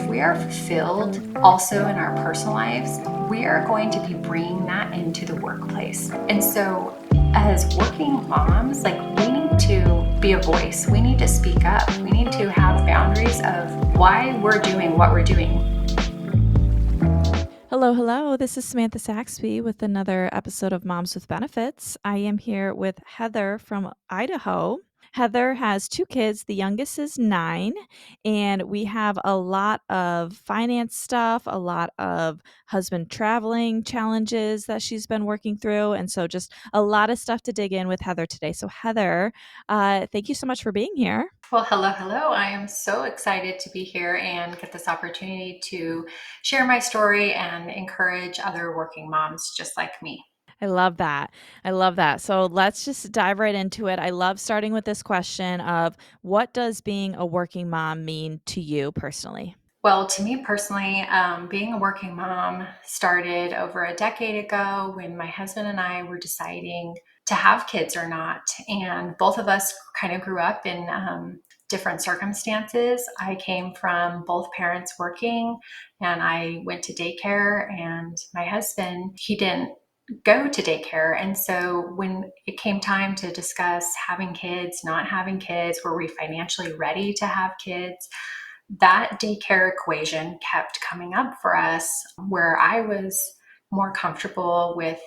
we are fulfilled also in our personal lives, we are going to be bringing that into the workplace. And so as working moms, like, we need to be a voice. We need to speak up. We need to have boundaries of why we're doing what we're doing. Hello, hello. This is Samantha Saxby with another episode of Moms with Benefits. I am here with Heather from Idaho. Heather has two kids. The youngest is 9, and we have a lot of finance stuff, a lot of husband traveling challenges that she's been working through. And so, just a lot of stuff to dig in with Heather today. So, Heather, thank you so much for being here. Well, hello, hello. I am so excited to be here and get this opportunity to share my story and encourage other working moms just like me. I love that. I love that. So let's just dive right into it. I love starting with this question of what does being a working mom mean to you personally? Well, to me personally, being a working mom started over a decade ago when my husband and I were deciding to have kids or not. And both of us kind of grew up in different circumstances. I came from both parents working, and I went to daycare, and my husband, he didn't go to daycare. And so when it came time to discuss having kids, not having kids, were we financially ready to have kids? That daycare equation kept coming up for us, where I was more comfortable with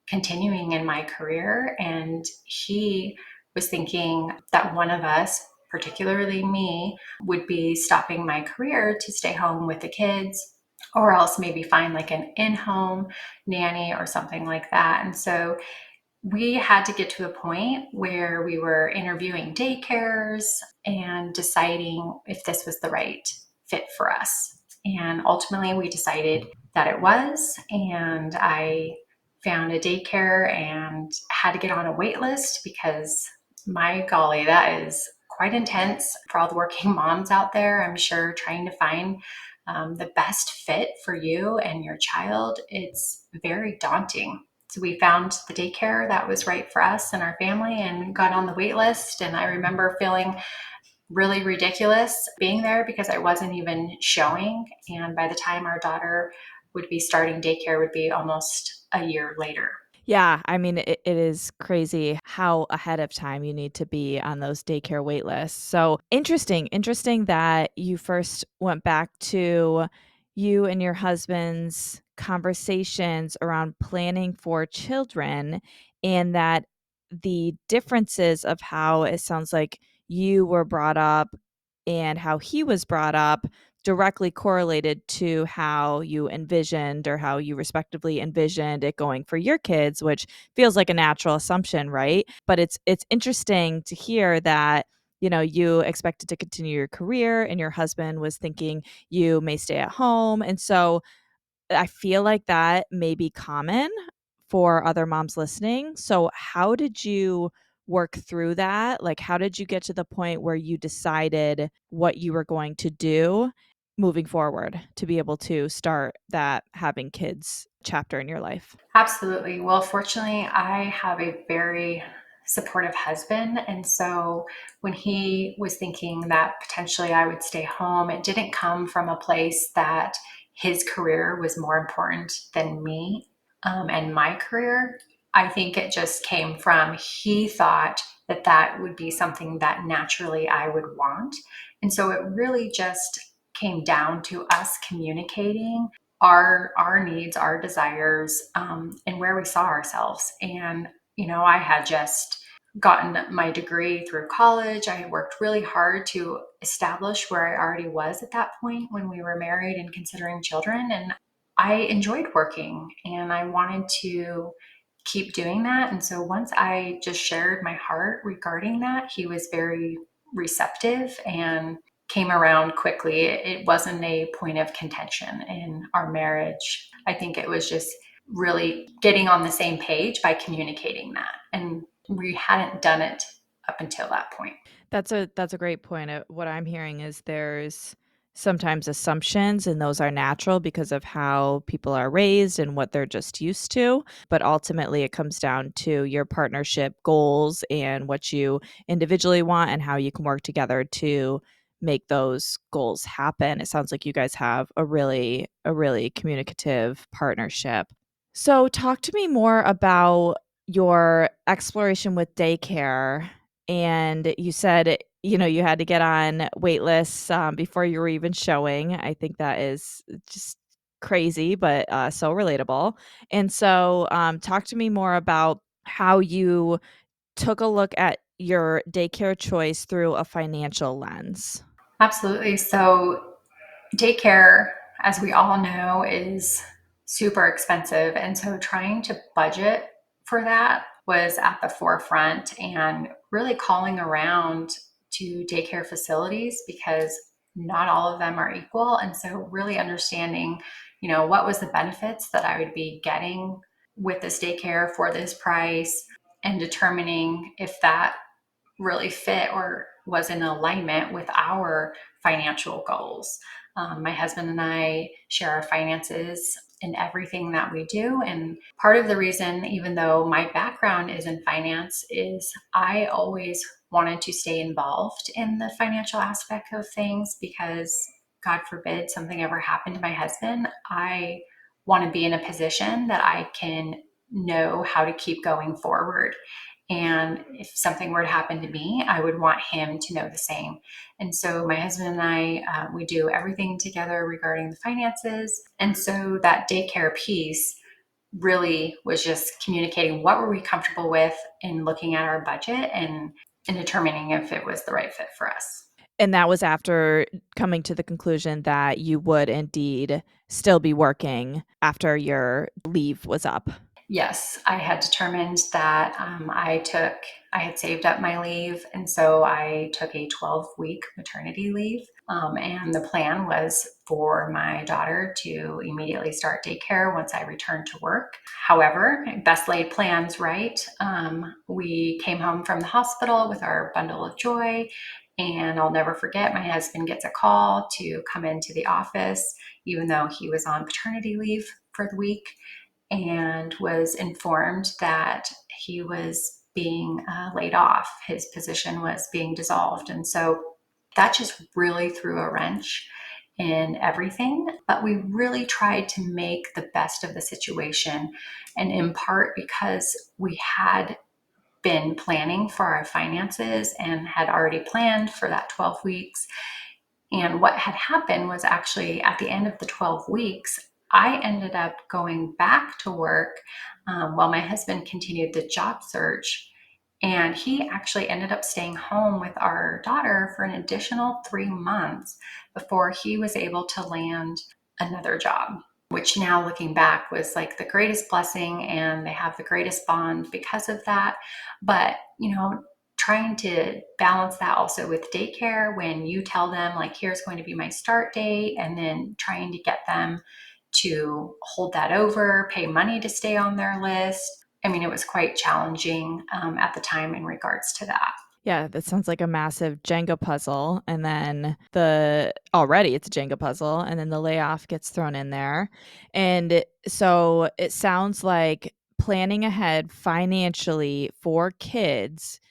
continuing in my career. And he was thinking that one of us, particularly me, would be stopping my career to stay home with the kids, or else maybe find like an in home nanny or something like that. And so we had to get to a point where we were interviewing daycares and deciding if this was the right fit for us. And ultimately, we decided that it was. And I found a daycare and had to get on a wait list because, my golly, that is quite intense for all the working moms out there. I'm sure trying to find the best fit for you and your child, it's very daunting. So we found the daycare that was right for us and our family and got on the wait list. And I remember feeling really ridiculous being there because I wasn't even showing. And by the time our daughter would be starting daycare would be almost a year later. Yeah, I mean, it is crazy how ahead of time you need to be on those daycare wait lists. So interesting that you first went back to you and your husband's conversations around planning for children, and that the differences of how it sounds like you were brought up and how he was brought up directly correlated to how you envisioned or how you respectively envisioned it going for your kids, which feels like a natural assumption, right? But it's interesting to hear that you expected to continue your career and your husband was thinking you may stay at home. And so I feel like that may be common for other moms listening. So, how did you work through that? Like, how did you get to the point where you decided what you were going to do moving forward to be able to start that having kids chapter in your life? Absolutely. Well, fortunately, I have a very supportive husband. And so when he was thinking that potentially I would stay home, it didn't come from a place that his career was more important than me and my career. I think it just came from he thought that that would be something that naturally I would want. And so it really just came down to us communicating our needs, our desires, and where we saw ourselves. And I had just gotten my degree through college. I had worked really hard to establish where I already was at that point when we were married and considering children. And I enjoyed working, and I wanted to keep doing that. And so once I just shared my heart regarding that, he was very receptive and came around quickly. It wasn't a point of contention in our marriage. I think it was just really getting on the same page by communicating that. And we hadn't done it up until that point. That's a great point. What I'm hearing is there's sometimes assumptions, and those are natural because of how people are raised and what they're just used to. But ultimately, it comes down to your partnership goals and what you individually want and how you can work together to make those goals happen. It sounds like you guys have a really communicative partnership. So talk to me more about your exploration with daycare. And you said, you had to get on wait lists before you were even showing. I think that is just crazy, but so relatable. And so talk to me more about how you took a look at your daycare choice through a financial lens. Absolutely. So, daycare, as we all know, is super expensive. And so trying to budget for that was at the forefront, and really calling around to daycare facilities because not all of them are equal. And so really understanding, what was the benefits that I would be getting with this daycare for this price, and determining if that really fit or was in alignment with our financial goals. My husband and I share our finances in everything that we do. And part of the reason, even though my background is in finance, is I always wanted to stay involved in the financial aspect of things because, God forbid, something ever happened to my husband. I want to be in a position that I can know how to keep going forward. And if something were to happen to me, I would want him to know the same. And so my husband and I, we do everything together regarding the finances. And so that daycare piece really was just communicating what were we comfortable with in looking at our budget, and determining if it was the right fit for us. And that was after coming to the conclusion that you would indeed still be working after your leave was up. Yes, I had determined that I had saved up my leave. And so I took a 12-week maternity leave. And the plan was for my daughter to immediately start daycare once I returned to work. However, best laid plans, right? We came home from the hospital with our bundle of joy. And I'll never forget, my husband gets a call to come into the office, even though he was on paternity leave for the week, and was informed that he was being laid off. His position was being dissolved. And so that just really threw a wrench in everything. But we really tried to make the best of the situation. And in part because we had been planning for our finances and had already planned for that 12 weeks. And what had happened was, actually at the end of the 12 weeks, I ended up going back to work while my husband continued the job search. And he actually ended up staying home with our daughter for an additional 3 months before he was able to land another job, which now looking back was like the greatest blessing. And they have the greatest bond because of that. But, trying to balance that also with daycare, when you tell them, like, here's going to be my start date, and then trying to get them to hold that over, pay money to stay on their list. I mean, it was quite challenging at the time in regards to that. Yeah, that sounds like a massive Jenga puzzle. And then already it's a Jenga puzzle, and then the layoff gets thrown in there. And so it sounds like planning ahead financially for kids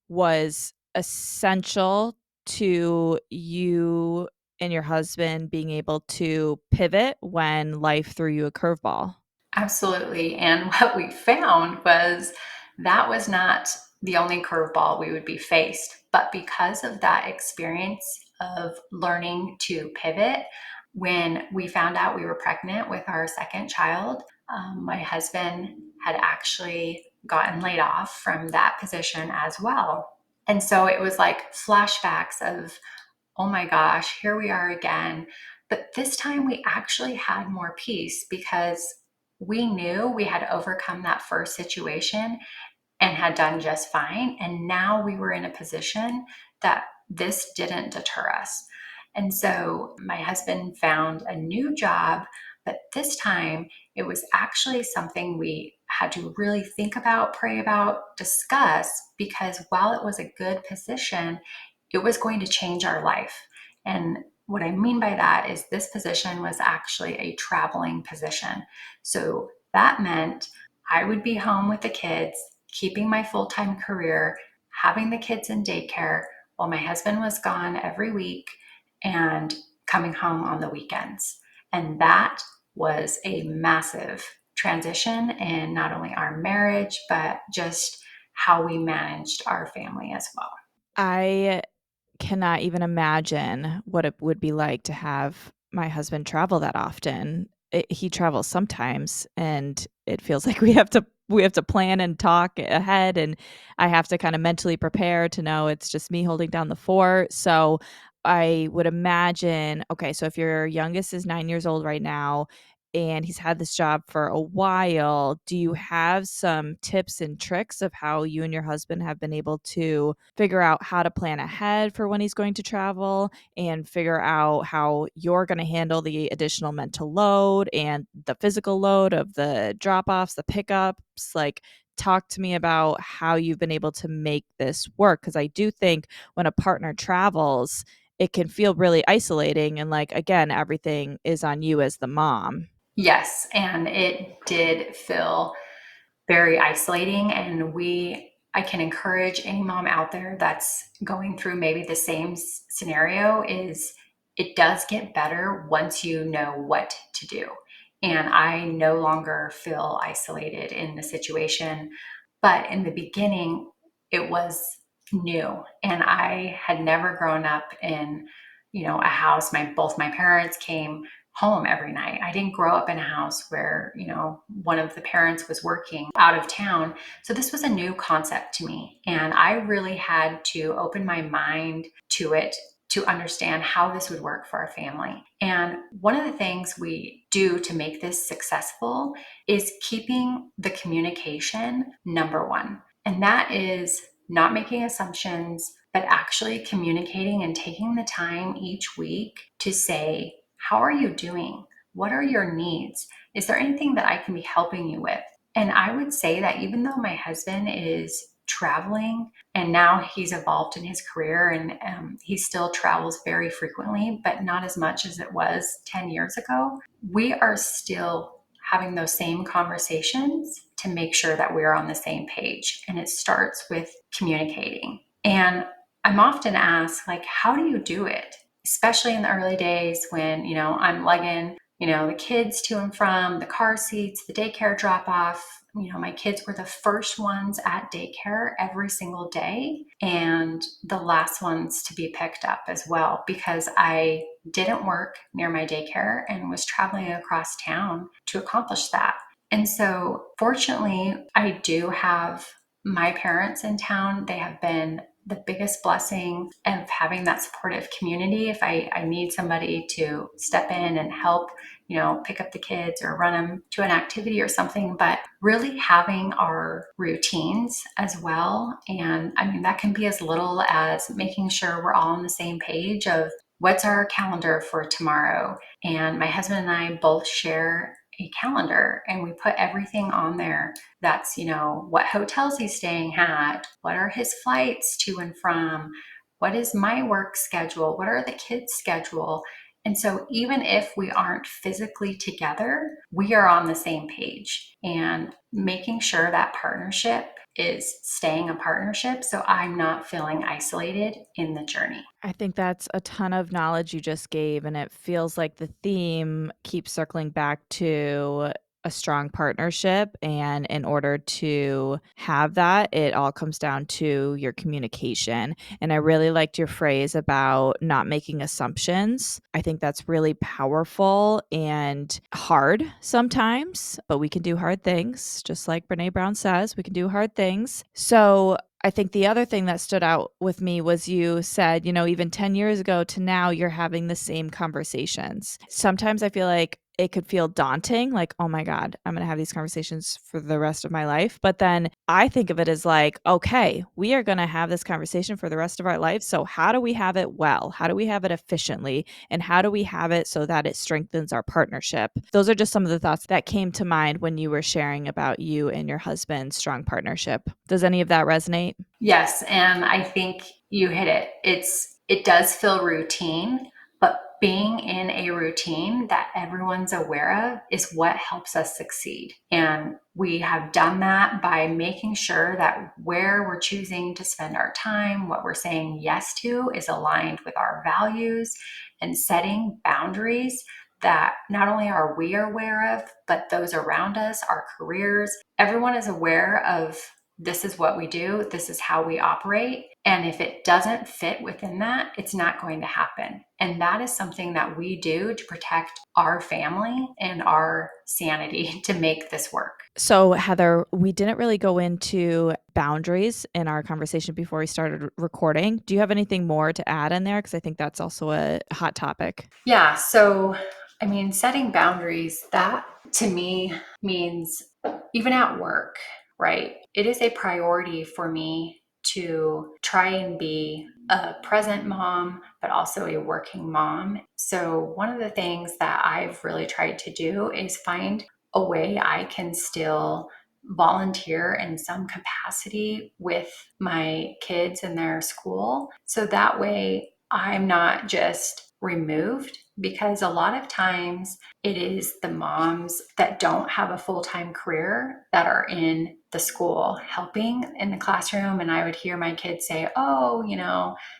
was essential to you and your husband being able to pivot when life threw you a curveball. Absolutely. And what we found was that was not the only curveball we would be faced. But because of that experience of learning to pivot, when we found out we were pregnant with our second child, my husband had actually gotten laid off from that position as well. And so it was like flashbacks of, oh my gosh, here we are again. But this time we actually had more peace because we knew we had overcome that first situation and had done just fine. And now we were in a position that this didn't deter us. And so my husband found a new job, but this time it was actually something we had to really think about, pray about, discuss, because while it was a good position, it was going to change our life. And what I mean by that is this position was actually a traveling position. So that meant I would be home with the kids, keeping my full time career, having the kids in daycare, while my husband was gone every week and coming home on the weekends. And that was a massive transition in not only our marriage, but just how we managed our family as well. I cannot even imagine what it would be like to have my husband travel that often. He travels sometimes, and it feels like we have to plan and talk ahead, and I have to kind of mentally prepare to know it's just me holding down the fort. So I would imagine, okay, so if your youngest is 9 years old right now and he's had this job for a while, do you have some tips and tricks of how you and your husband have been able to figure out how to plan ahead for when he's going to travel and figure out how you're going to handle the additional mental load and the physical load of the drop offs, the pickups? Like, talk to me about how you've been able to make this work. Because I do think when a partner travels, it can feel really isolating. And, like, again, everything is on you as the mom. Yes, and it did feel very isolating. And I can encourage any mom out there that's going through maybe the same scenario is it does get better once you know what to do. And I no longer feel isolated in the situation. But in the beginning, it was new. And I had never grown up in, a house. Both my parents came home every night. I didn't grow up in a house where, one of the parents was working out of town. So this was a new concept to me. And I really had to open my mind to it to understand how this would work for our family. And one of the things we do to make this successful is keeping the communication number one. And that is not making assumptions, but actually communicating and taking the time each week to say, how are you doing? What are your needs? Is there anything that I can be helping you with? And I would say that even though my husband is traveling and now he's evolved in his career and he still travels very frequently, but not as much as it was 10 years ago, we are still having those same conversations to make sure that we're on the same page. And it starts with communicating. And I'm often asked, like, how do you do it? Especially in the early days when, I'm lugging, the kids to and from the car seats, the daycare drop off. My kids were the first ones at daycare every single day and the last ones to be picked up as well, because I didn't work near my daycare and was traveling across town to accomplish that. And so, fortunately, I do have my parents in town. They have been the biggest blessing of having that supportive community. If I need somebody to step in and help, pick up the kids or run them to an activity or something, but really having our routines as well. And I mean, that can be as little as making sure we're all on the same page of what's our calendar for tomorrow. And my husband and I both share a calendar and we put everything on there. That's, what hotels he's staying at, what are his flights to and from, what is my work schedule, what are the kids' schedule. And so even if we aren't physically together, we are on the same page and making sure that partnership is staying a partnership. So I'm not feeling isolated in the journey. I think that's a ton of knowledge you just gave, and it feels like the theme keeps circling back to a strong partnership. And in order to have that, it all comes down to your communication. And I really liked your phrase about not making assumptions. I think that's really powerful and hard sometimes, but we can do hard things. Just like Brene Brown says, we can do hard things. So I think the other thing that stood out with me was you said, even 10 years ago to now, you're having the same conversations. Sometimes I feel like it could feel daunting, like, oh my God, I'm going to have these conversations for the rest of my life. But then I think of it as like, okay, we are going to have this conversation for the rest of our life. So, how do we have it well? How do we have it efficiently? And how do we have it so that it strengthens our partnership? Those are just some of the thoughts that came to mind when you were sharing about you and your husband's strong partnership. Does any of that resonate? Yes, and I think you hit it. It does feel routine, but being in a routine that everyone's aware of is what helps us succeed. And we have done that by making sure that where we're choosing to spend our time, what we're saying yes to, is aligned with our values, and setting boundaries that not only are we aware of, but those around us, our careers, everyone is aware of. This is what we do, this is how we operate. And if it doesn't fit within that, it's not going to happen. And that is something that we do to protect our family and our sanity to make this work. So, Heather, we didn't really go into boundaries in our conversation before we started recording. Do you have anything more to add in there? Because I think that's also a hot topic. Yeah. So, I mean, setting boundaries, that to me means even at work, right? It is a priority for me to try and be a present mom, but also a working mom. So, one of the things that I've really tried to do is find a way I can still volunteer in some capacity with my kids in their school. So that way I'm not just removed, because a lot of times it is the moms that don't have a full-time career that are in the school helping in the classroom. And I would hear my kids say, oh,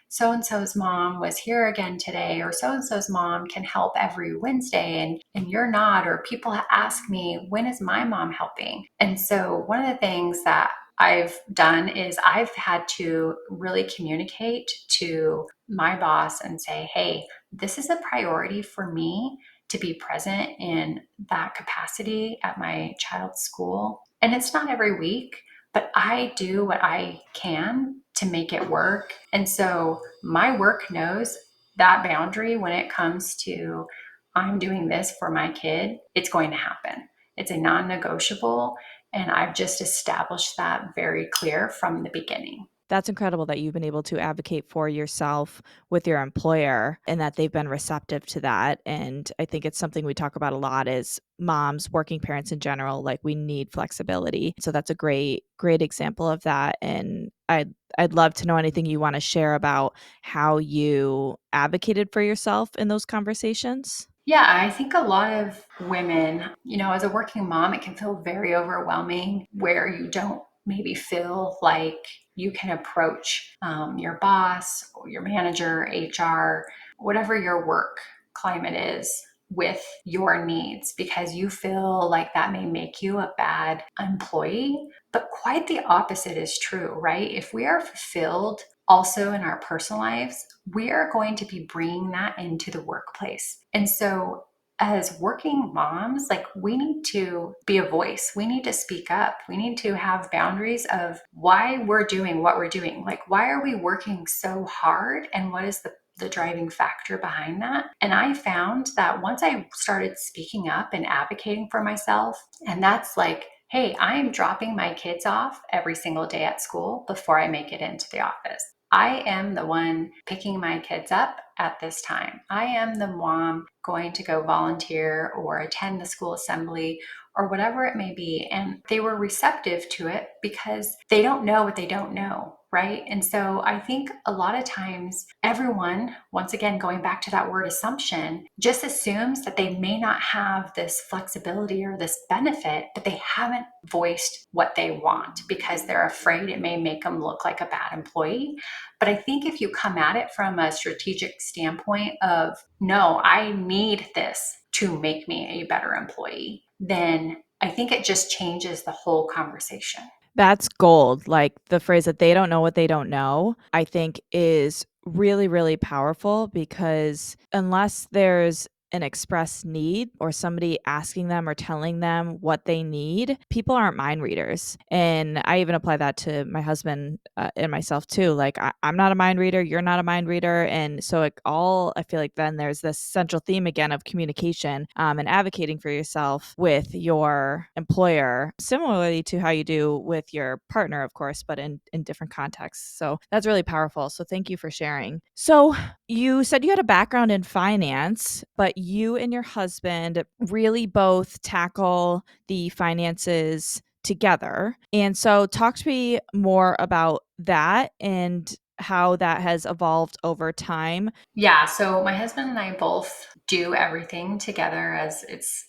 so and so's mom was here again today, or so and so's mom can help every Wednesday, and you're not. Or people ask me, when is my mom helping? And so one of the things that I've done is I've had to really communicate to my boss and say, hey, this is a priority for me to be present in that capacity at my child's school. And it's not every week, but I do what I can to make it work. And so my work knows that boundary when it comes to I'm doing this for my kid, it's going to happen. It's a non negotiable. And I've just established that very clear from the beginning. That's incredible that you've been able to advocate for yourself with your employer and that they've been receptive to that. And I think it's something we talk about a lot is moms, working parents in general, like we need flexibility. So that's a great example of that. And I'd love to know anything you want to share about how you advocated for yourself in those conversations. Yeah, I think a lot of women, as a working mom, it can feel very overwhelming where you don't maybe feel like you can approach your boss or your manager, HR, whatever your work climate is, with your needs, because you feel like that may make you a bad employee. But quite the opposite is true, right? If we are fulfilled also in our personal lives, we are going to be bringing that into the workplace. And so as working moms, like, we need to be a voice. We need to speak up. We need to have boundaries of why we're doing what we're doing. Like, why are we working so hard? And what is the driving factor behind that? And I found that once I started speaking up and advocating for myself, and that's like, hey, I am dropping my kids off every single day at school before I make it into the office. I am the one picking my kids up at this time. I am the mom going to go volunteer or attend the school assembly or whatever it may be. And they were receptive to it because they don't know what they don't know, right? And so I think a lot of times everyone, once again, going back to that word assumption, just assumes that they may not have this flexibility or this benefit, but they haven't voiced what they want because they're afraid it may make them look like a bad employee. But I think if you come at it from a strategic standpoint of, no, I need this to make me a better employee, then I think it just changes the whole conversation. That's gold. Like the phrase that they don't know what they don't know, I think is really, really powerful because unless there's an express need or somebody asking them or telling them what they need, people aren't mind readers. And I even apply that to my husband and myself too. Like, I'm not a mind reader, you're not a mind reader. And so, like, I feel like then there's this central theme again of communication and advocating for yourself with your employer, similarly to how you do with your partner, of course, but in different contexts. So that's really powerful. So thank you for sharing. So you said you had a background in finance, but you and your husband really both tackle the finances together. And so talk to me more about that and how that has evolved over time? Yeah, so my husband and I both do everything together as it's,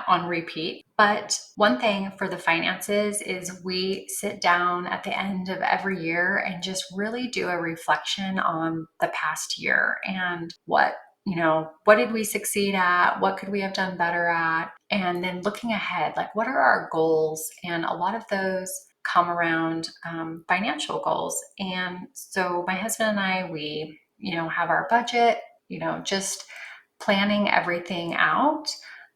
on repeat. But one thing for the finances is we sit down at the end of every year and just really do a reflection on the past year and what did we succeed at? What could we have done better at? And then looking ahead, like what are our goals? And a lot of those come around financial goals. And so my husband and I, we have our budget, just planning everything out.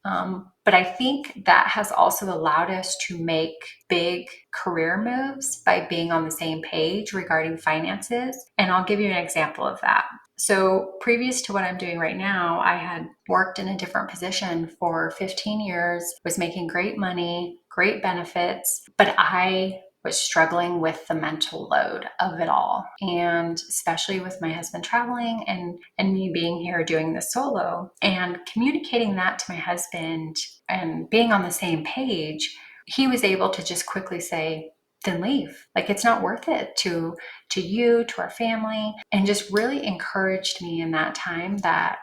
But I think that has also allowed us to make big career moves by being on the same page regarding finances. And I'll give you an example of that. So, previous to what I'm doing right now, I had worked in a different position for 15 years, was making great money, great benefits, but I was struggling with the mental load of it all. And especially with my husband traveling and me being here doing this solo and communicating that to my husband and being on the same page, he was able to just quickly say, then leave. Like it's not worth it to you, to our family, and just really encouraged me in that time that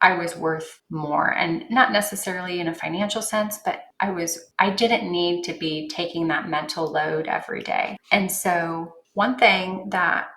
I was worth more, and not necessarily in a financial sense, but I didn't need to be taking that mental load every day. And so one thing that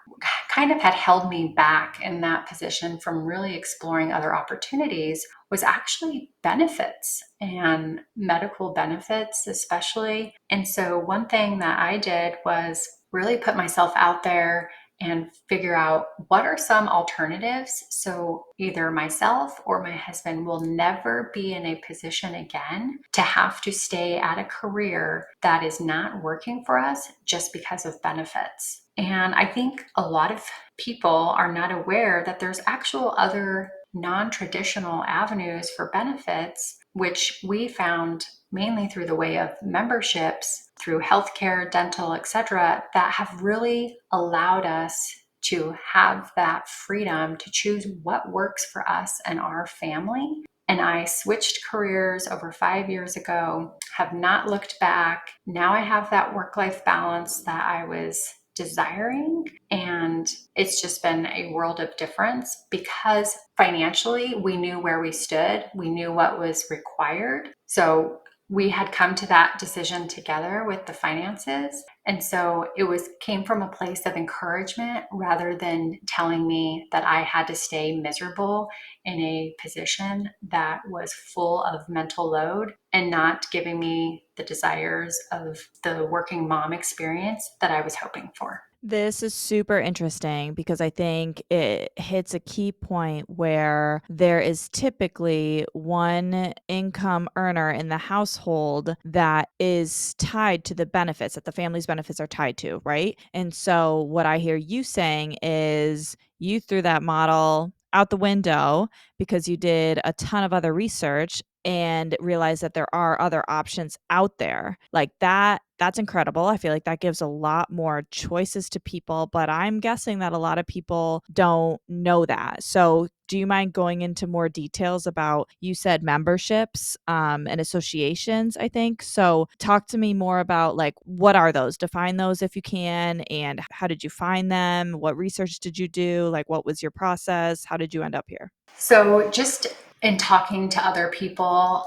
kind of had held me back in that position from really exploring other opportunities was actually benefits and medical benefits, especially. And so one thing that I did was really put myself out there and figure out what are some alternatives so either myself or my husband will never be in a position again to have to stay at a career that is not working for us just because of benefits. And I think a lot of people are not aware that there's actual other non-traditional avenues for benefits, which we found mainly through the way of memberships, through healthcare, dental, etc., that have really allowed us to have that freedom to choose what works for us and our family. And I switched careers over 5 years ago, have not looked back. Now I have that work life balance that I was desiring. And it's just been a world of difference because financially we knew where we stood, we knew what was required. So we had come to that decision together with the finances. And so it was came from a place of encouragement rather than telling me that I had to stay miserable in a position that was full of mental load and not giving me the desires of the working mom experience that I was hoping for. This is super interesting because I think it hits a key point where there is typically one income earner in the household that is tied to the benefits that the family's benefits are tied to, right? And so, what I hear you saying is you threw that model out the window because you did a ton of other research and realize that there are other options out there. Like that's incredible. I feel like that gives a lot more choices to people, but I'm guessing that a lot of people don't know that. So, do you mind going into more details about you said memberships and associations, I think. So, talk to me more about like what are those? Define those if you can, and how did you find them? What research did you do? Like what was your process? How did you end up here? So, just in talking to other people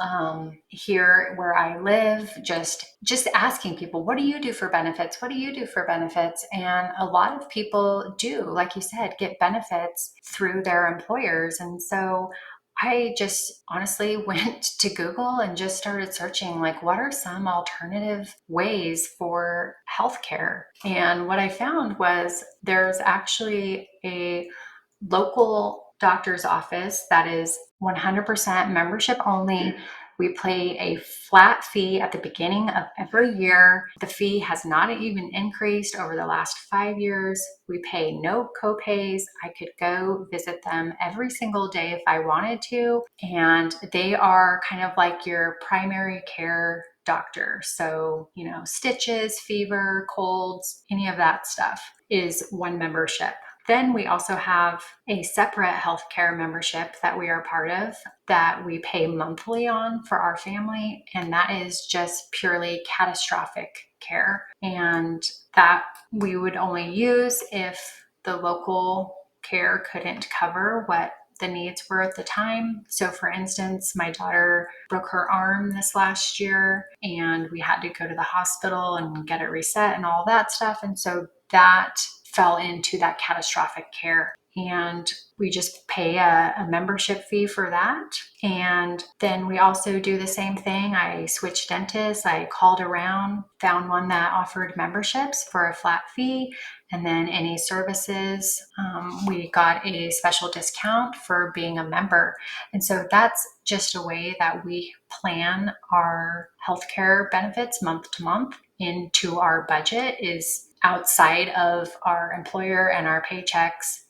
here where I live, just asking people, what do you do for benefits? What do you do for benefits? And a lot of people do, like you said, get benefits through their employers. And so I just honestly went to Google and just started searching, like, what are some alternative ways for healthcare? And what I found was there's actually a local doctor's office that is 100% membership only. We pay a flat fee at the beginning of every year. The fee has not even increased over the last 5 years. We pay no copays. I could go visit them every single day if I wanted to. And they are kind of like your primary care doctor. So, stitches, fever, colds, any of that stuff is one membership. Then we also have a separate healthcare membership that we are part of that we pay monthly on for our family. And that is just purely catastrophic care. And that we would only use if the local care couldn't cover what the needs were at the time. So, for instance, my daughter broke her arm this last year, and we had to go to the hospital and get it reset and all that stuff. And so that fell into that catastrophic care. And we just pay a membership fee for that. And then we also do the same thing. I switched dentists. I called around, found one that offered memberships for a flat fee. And then any services, we got a special discount for being a member. And so that's just a way that we plan our healthcare benefits month to month into our budget, is outside of our employer and our paychecks.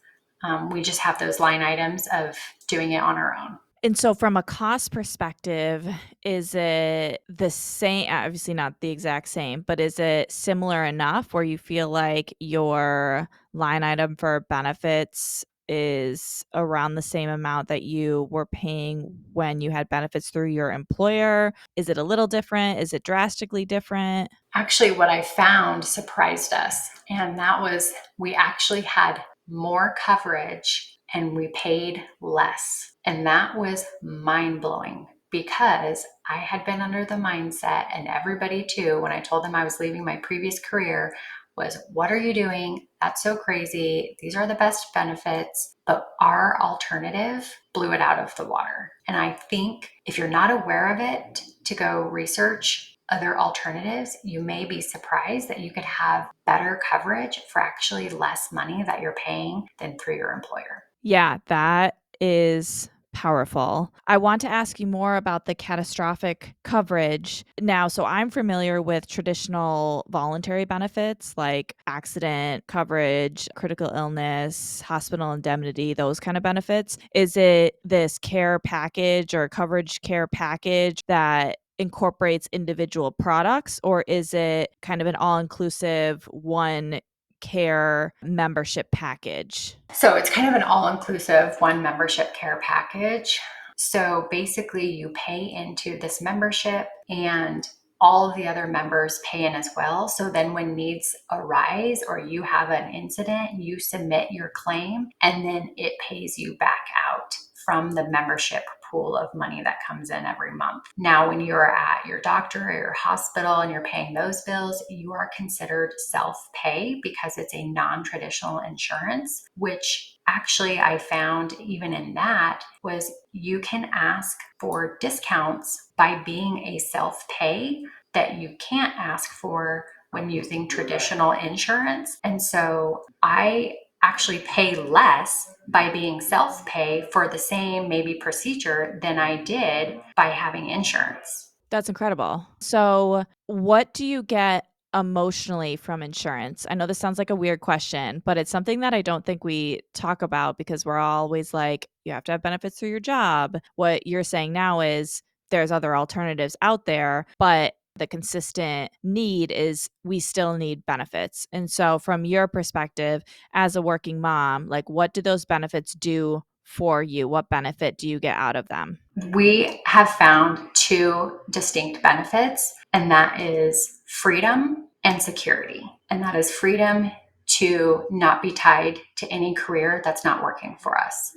We just have those line items of doing it on our own. And so from a cost perspective, is it the same, obviously not the exact same, but is it similar enough where you feel like your line item for benefits is around the same amount that you were paying when you had benefits through your employer? Is it a little different? Is it drastically different? Actually, what I found surprised us, and that was we actually had more coverage and we paid less. And that was mind blowing because I had been under the mindset, and everybody too, when I told them I was leaving my previous career, was, what are you doing? That's so crazy. These are the best benefits. But our alternative blew it out of the water. And I think if you're not aware of it, to go research other alternatives, you may be surprised that you could have better coverage for actually less money that you're paying than through your employer. Yeah, that is powerful. I want to ask you more about the catastrophic coverage now. So, I'm familiar with traditional voluntary benefits like accident coverage, critical illness, hospital indemnity, those kind of benefits. Is it this care package or coverage care package that incorporates individual products, or is it kind of an all inclusive one care membership package? So it's kind of an all inclusive one membership care package. So basically, you pay into this membership and all of the other members pay in as well. So then, when needs arise or you have an incident, you submit your claim and then it pays you back out from the membership pool of money that comes in every month. Now, when you're at your doctor or your hospital and you're paying those bills, you are considered self-pay because it's a non-traditional insurance, which actually I found even in that was you can ask for discounts by being a self-pay that you can't ask for when using traditional insurance. And so I actually pay less by being self-pay for the same maybe procedure than I did by having insurance. That's incredible. So, what do you get emotionally from insurance? I know this sounds like a weird question, but it's something that I don't think we talk about because we're always like, you have to have benefits through your job. What you're saying now is there's other alternatives out there, but the consistent need is we still need benefits. And so, from your perspective as a working mom, like what do those benefits do for you? What benefit do you get out of them? We have found two distinct benefits, and that is freedom and security. And that is freedom to not be tied to any career that's not working for us.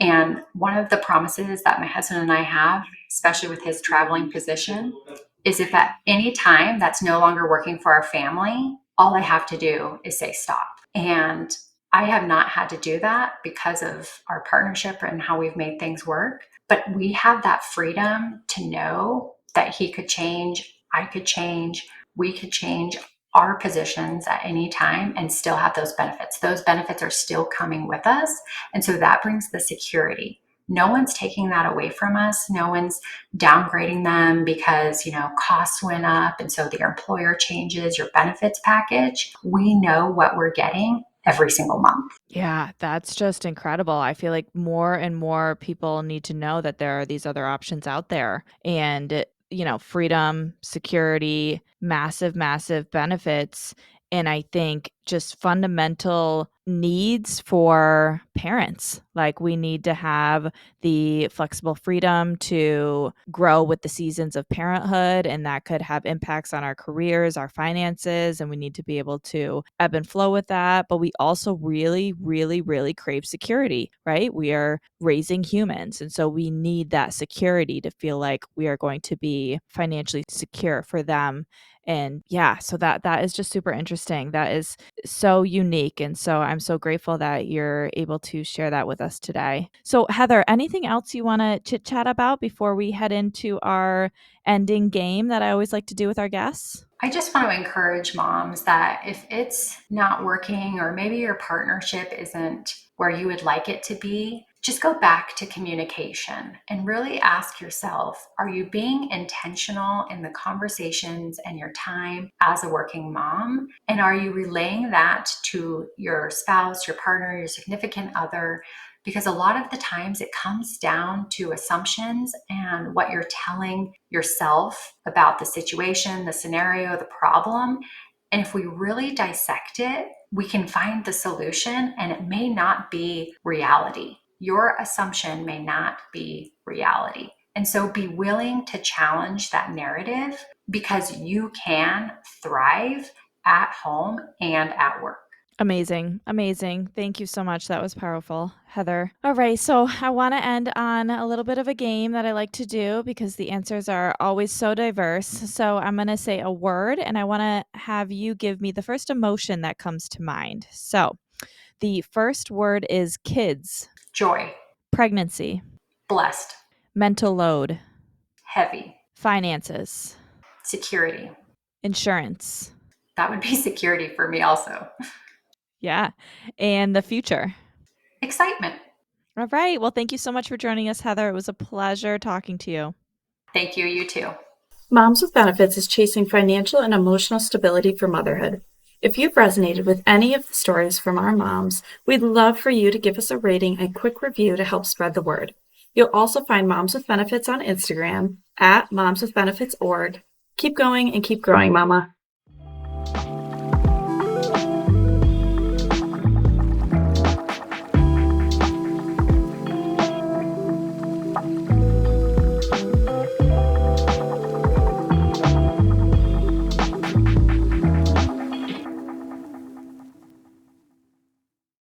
And one of the promises that my husband and I have, especially with his traveling position, is if at any time that's no longer working for our family, all I have to do is say stop. And I have not had to do that because of our partnership and how we've made things work. But we have that freedom to know that he could change, I could change, we could change our positions at any time and still have those benefits. Those benefits are still coming with us. And so that brings the security. No one's taking that away from us. No one's downgrading them because, costs went up. And so the employer changes your benefits package. We know what we're getting every single month. Yeah, that's just incredible. I feel like more and more people need to know that there are these other options out there. And, freedom, security, massive, massive benefits. and I think just fundamental needs for parents. Like, we need to have the flexible freedom to grow with the seasons of parenthood, and that could have impacts on our careers, our finances, and we need to be able to ebb and flow with that. But we also really, really, really crave security, right? We are raising humans, and so we need that security to feel like we are going to be financially secure for them. And yeah, so that is just super interesting. That is so unique, and so I'm so grateful that you're able to share that with us today. So Heather, anything else you want to chit chat about before we head into our ending game that I always like to do with our guests? I just want to encourage moms that if it's not working or maybe your partnership isn't where you would like it to be, just go back to communication and really ask yourself, are you being intentional in the conversations and your time as a working mom? And are you relaying that to your spouse, your partner, your significant other? Because a lot of the times it comes down to assumptions and what you're telling yourself about the situation, the scenario, the problem. And if we really dissect it, we can find the solution, and it may not be reality. Your assumption may not be reality. And so be willing to challenge that narrative, because you can thrive at home and at work. Amazing. Amazing. Thank you so much. That was powerful, Heather. All right. So I want to end on a little bit of a game that I like to do because the answers are always so diverse. So I'm going to say a word and I want to have you give me the first emotion that comes to mind. So the first word is kids, Joy, pregnancy, blessed, mental load, heavy, finances, security. insurance. That would be security for me also. Yeah. And the future. Excitement. All right. Well, thank you so much for joining us, Heather. It was a pleasure talking to you. Thank you. You too. Moms with Benefits is chasing financial and emotional stability for motherhood. If you've resonated with any of the stories from our moms, we'd love for you to give us a rating and quick review to help spread the word. You'll also find Moms with Benefits on Instagram at momswithbenefits.org. Keep going and keep growing, Mama.